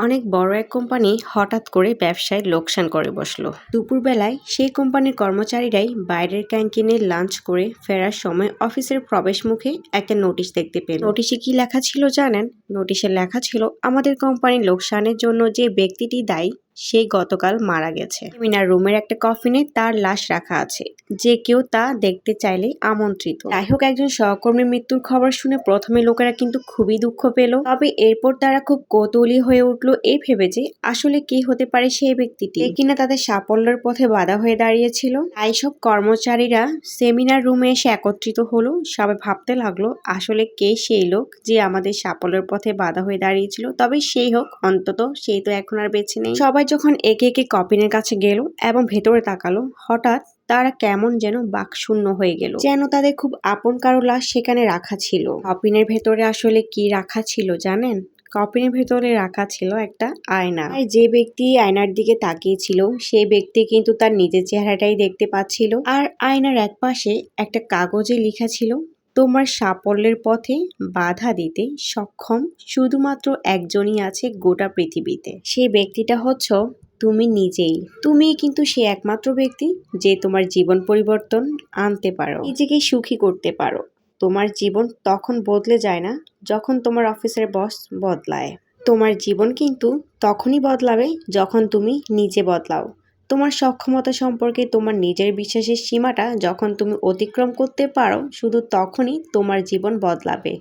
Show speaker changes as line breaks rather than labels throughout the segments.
অনেক বড় এক কোম্পানি হঠাৎ করে ব্যবসায় লোকসান করে বসলো। দুপুরবেলায় সেই কোম্পানির কর্মচারীরাই বাইরের ক্যান্টিনে লাঞ্চ করে ফেরার সময় অফিসের প্রবেশ মুখে একটা নোটিশ দেখতে পেল। নোটিশে কি লেখা ছিল জানেন? নোটিশে লেখা ছিল, আমাদের কোম্পানির লোকসানের জন্য যে ব্যক্তিটি দায়ী সে গতকাল মারা গেছে। সেমিনার রুমের একটা কফিনে তার লাশ রাখা আছে। যে কেউ তা দেখতে চাইলে আমন্ত্রিত। যাই হোক, একজন সহকর্মীর মৃত্যুর খবর শুনে প্রথমে লোকেরা কিন্তু খুবই দুঃখ পেল। তবে এরপর তারা খুব কৌতূহলী হয়ে উঠলো এই ভেবে যে আসলে কি হতে পারে সেই ব্যক্তিটি, কিনা তাদের সাফল্যের পথে বাধা হয়ে দাঁড়িয়েছিল। তাই সব কর্মচারীরা সেমিনার রুমে এসে একত্রিত হলো। সবাই ভাবতে লাগলো আসলে কে সেই লোক যে আমাদের সাফল্যের পথে বাধা হয়ে দাঁড়িয়েছিল। তবে সেই হোক, অন্তত সেই তো এখন আর বেঁচে নেই। সবাই যখন একে একে কফিনের কাছে গেল এবং ভেতরে তাকালো, হঠাৎ তারা কেমন যেন বাকশূন্য হয়ে গেল, যেন তাদের খুব আপন কারো লাশ সেখানে রাখা ছিল। কফিনের ভেতরে আসলে কি রাখা ছিল জানেন? কফিনের ভেতরে রাখা ছিল একটা আয়না। আর যে ব্যক্তি আয়নার দিকে তাকিয়েছিল সেই ব্যক্তি কিন্তু তার নিজের চেহারাটাই দেখতে পাচ্ছিল। আর আয়নার এক পাশে একটা কাগজে লেখা ছিল, তোমার সাফল্যের পথে বাধা দিতে সক্ষম শুধুমাত্র একজনই আছে গোটা পৃথিবীতে। সেই ব্যক্তিটা হচ্ছে তুমি নিজেই। তুমি কিন্তু সে একমাত্র ব্যক্তি যে তোমার জীবন পরিবর্তন আনতে পারো, নিজেকে সুখী করতে পারো। তোমার জীবন তখন বদলে যায় না যখন তোমার অফিসের বস বদলায়। তোমার জীবন কিন্তু তখনই বদলাবে যখন তুমি নিজে বদলাও। তোমার সক্ষমতা সম্পর্কে তোমার নিজের বিশ্বাসের সীমাটা যখন তুমি অতিক্রম করতে পারো, শুধু তখনই তোমার জীবন বদলাবে,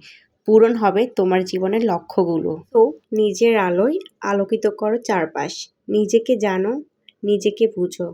পূরণ হবে তোমার জীবনের লক্ষ্যগুলো। তো নিজের আলোয় আলোকিত করো চারপাশ, নিজেকে জানো, নিজেকে বুঝো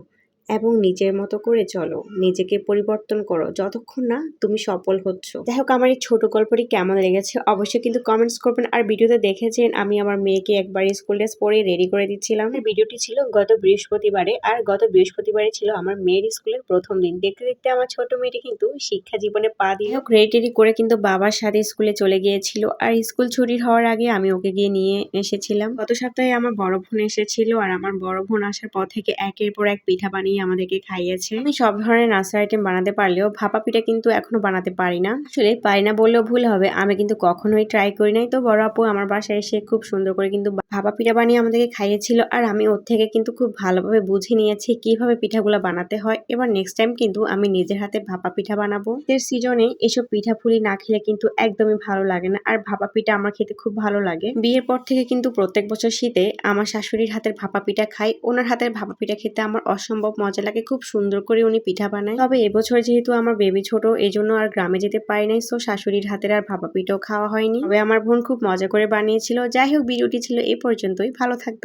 এবং নিজের মতো করে চলো। নিজেকে পরিবর্তন করো যতক্ষণ না তুমি সফল হচ্ছ। যাই হোক, আমার এই ছোট গল্পটি কেমন লেগেছে অবশ্যই কিন্তু কমেন্টস করবেন। আর ভিডিওতে দেখেছেন আমি আমার মেয়েকে একবার স্কুল ড্রেস পরে রেডি করে দিচ্ছিলাম। ভিডিওটি ছিল গত বৃহস্পতিবারে, আর গত বৃহস্পতিবারে ছিল আমার মেয়ের স্কুলের প্রথম দিন। দেখতে দেখতে আমার ছোট মেয়েটি কিন্তু শিক্ষা জীবনে পা দিল। রেডি করে কিন্তু বাবার সাথে স্কুলে চলে গিয়েছিল। আর স্কুল ছুটির হওয়ার আগে আমি ওকে গিয়ে নিয়ে এসেছিলাম। গত সপ্তাহে আমার বড় বোন এসেছিল, আর আমার বড় বোন আসার পর থেকে একের পর এক পিঠা বানিয়ে আমাদেরকে খাইয়েছে। আমি সব ধরনের নাস্তা আইটেম বানাতে পারলেও ভাপা পিঠা কিন্তু এখনো বানাতে পারি না। আসলে পারি না বললেও ভুল হবে, আমি কিন্তু কখনোই ট্রাই করি নাই। তো বড় আপু আমার বাসায় এসে খুব সুন্দর করে কিন্তু ভাপা পিঠা বানিয়ে আমাদেরকে খাইয়েছিল। আর আমি ওর থেকে কিন্তু খুব ভালোভাবে বুঝে নিয়েছি কিভাবে পিঠাগুলো বানাতে হয়। এবার নেক্সট টাইম কিন্তু আমি নিজের হাতে ভাপা পিঠা বানাবো। এর সিজনে এসব পিঠা পুলি না খেলে কিন্তু একদমই ভালো লাগে না। আর ভাপা পিঠা আমার খেতে খুব ভালো লাগে। বিয়ের পর থেকে কিন্তু প্রত্যেক বছর শীতে আমার শাশুড়ির হাতের ভাপা পিঠা খাই। ওনার হাতের ভাপা পিঠা খেতে আমার অসম্ভব মজা লাগে। খুব সুন্দর করে উনি পিঠা বানায়। তবে এবছর যেহেতু আমার বেবি ছোট, এই জন্য আর গ্রামে যেতে পারি নাই, সো শাশুড়ির হাতের আর ভাপা পিঠাও খাওয়া হয়নি। তবে আমার বোন খুব মজা করে বানিয়েছিল। যাই হোক, ভিডিওটি ছিল এই পর্যন্তই। ভালো থাকবেন।